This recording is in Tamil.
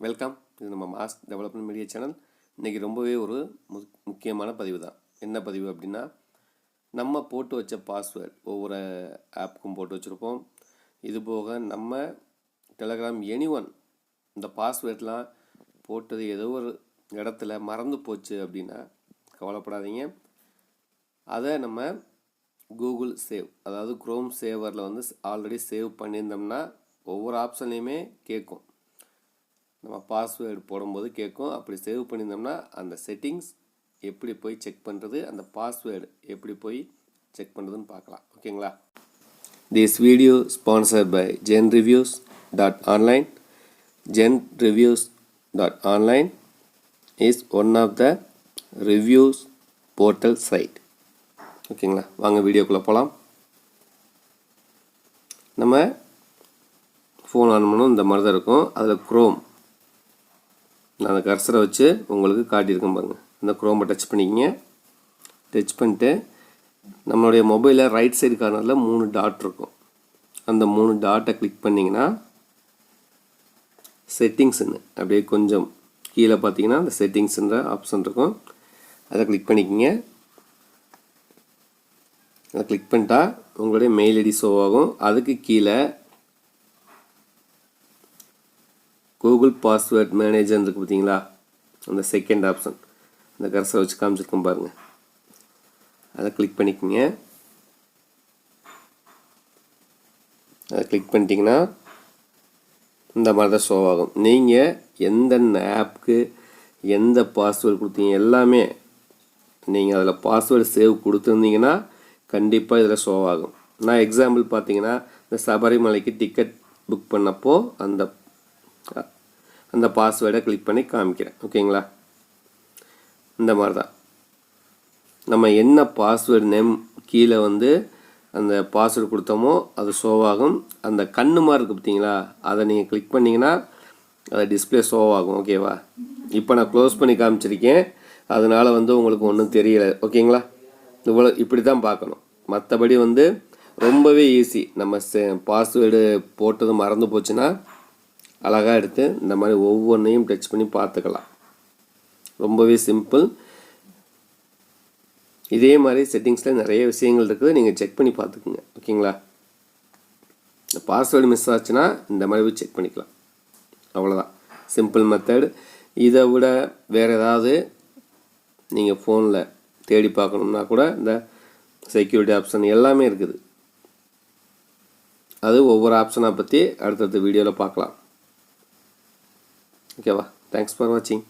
வெல்கம். இது நம்ம மாஸ் டெவலப்மெண்ட் மீடியா சேனல். இன்றைக்கி ரொம்பவே ஒரு முக்கியமான பதிவு தான். என்ன பதிவு அப்படின்னா, நம்ம போட்டு வச்ச பாஸ்வேர்டு ஒவ்வொரு ஆப்புக்கும் போட்டு வச்சுருப்போம். இது போக நம்ம டெலகிராம் எனி1 இந்த பாஸ்வேர்ட்லாம் போட்டது ஏதோ ஒரு இடத்துல மறந்து போச்சு அப்படின்னா கவலைப்படாதீங்க. அதை நம்ம கூகுள் சேவ், அதாவது குரோம் சேவரில் வந்து ஆல்ரெடி சேவ் பண்ணியிருந்தோம்னா ஒவ்வொரு ஆப்ஷன்லேயுமே கேட்கும். நம்ம பாஸ்வேர்டு போடும்போது கேட்கும். அப்படி சேவ் பண்ணியிருந்தோம்னா அந்த செட்டிங்ஸ் எப்படி போய் செக் பண்ணுறது, அந்த பாஸ்வேர்டு எப்படி போய் செக் பண்ணுறதுன்னு பார்க்கலாம். ஓகேங்களா? This video sponsored by genreviews.online. genreviews.online is one of the reviews portal site. ஓகேங்களா? வாங்க வீடியோக்குள்ளே போகலாம். நம்ம ஃபோன் ஆன் பண்ணணும். இந்த மாதிரி தான் இருக்கும். அதில் குரோம், நான் அந்த கர்சரை வச்சு உங்களுக்கு காட்டியிருக்கேன் பாருங்கள். இந்த குரோமை டச் பண்ணிக்கிங்க. டச் பண்ணிட்டு நம்மளுடைய மொபைலில் ரைட் சைடு கார்னரில் 3 டாட் இருக்கும். அந்த 3 டாட்டை கிளிக் பண்ணிங்கன்னா செட்டிங்ஸ்ன்னு அப்படியே கொஞ்சம் கீழே பார்த்தீங்கன்னா அந்த செட்டிங்ஸுன்ற ஆப்ஷன் இருக்கும். அதை கிளிக் பண்ணிக்கிங்க. அதை கிளிக் பண்ணிட்டா உங்களுடைய மெயில் ஐடி ஷோ ஆகும். அதுக்கு கீழே கூகுள் பாஸ்வேர்ட் மேனேஜர் இருக்குது பார்த்தீங்களா, அந்த செகண்ட் ஆப்ஷன், அந்த கர்சரை வச்சு காமிச்சிருக்கோம் பாருங்கள். அதை கிளிக் பண்ணிக்கோங்க. அதை கிளிக் பண்ணிட்டீங்கன்னா இந்த மாதிரி தான் ஷோ ஆகும். நீங்கள் எந்தெந்த ஆப்புக்கு எந்த பாஸ்வேர்டு கொடுத்தீங்க எல்லாமே நீங்கள் அதில் பாஸ்வேர்டு சேவ் கொடுத்துருந்தீங்கன்னா கண்டிப்பாக இதில் ஷோ ஆகும். நான் எக்ஸாம்பிள் பார்த்தீங்கன்னா இந்த சபரிமலைக்கு டிக்கெட் புக் பண்ணப்போ அந்த பாஸ்வேர்டை கிளிக் பண்ணி காமிக்கிறேன். ஓகேங்களா? இந்த மாதிரி தான் நம்ம என்ன பாஸ்வேர்டு நேம் கீழே வந்து அந்த பாஸ்வேர்டு கொடுத்தோமோ அது ஷோ ஆகும். அந்த கண்ணு மாதிரி இருக்குது பார்த்தீங்களா, அதை நீங்கள் கிளிக் பண்ணிங்கன்னா அதை டிஸ்பிளே ஷோ ஆகும். ஓகேவா? இப்போ நான் க்ளோஸ் பண்ணி காமிச்சிருக்கேன், அதனால் வந்து உங்களுக்கு ஒன்றும் தெரியலை. ஓகேங்களா? இவ்வளோ இப்படி தான் பார்க்கணும். மற்றபடி வந்து ரொம்பவே ஈஸி. நம்ம பாஸ்வேர்டு போட்டது மறந்து போச்சுன்னா அழகாக எடுத்து இந்த மாதிரி ஒவ்வொன்றையும் டச் பண்ணி பார்த்துக்கலாம். ரொம்பவே சிம்பிள். இதே மாதிரி செட்டிங்ஸில் நிறைய விஷயங்கள் இருக்குது, நீங்கள் செக் பண்ணி பார்த்துக்குங்க. ஓகேங்களா? இந்த பாஸ்வேர்டு மிஸ் ஆச்சுன்னா இந்த மாதிரி போய் செக் பண்ணிக்கலாம். அவ்வளோதான், சிம்பிள் மெத்தட். இதை விட வேறு ஏதாவது நீங்கள் ஃபோனில் தேடி பார்க்கணும்னா கூட இந்த செக்யூரிட்டி ஆப்ஷன் எல்லாமே இருக்குது. அது ஒவ்வொரு ஆப்ஷனை பற்றி அடுத்தடுத்த வீடியோவில் பார்க்கலாம். ஓகேவா? தேங்க்ஸ் ஃபார் வாட்சிங்.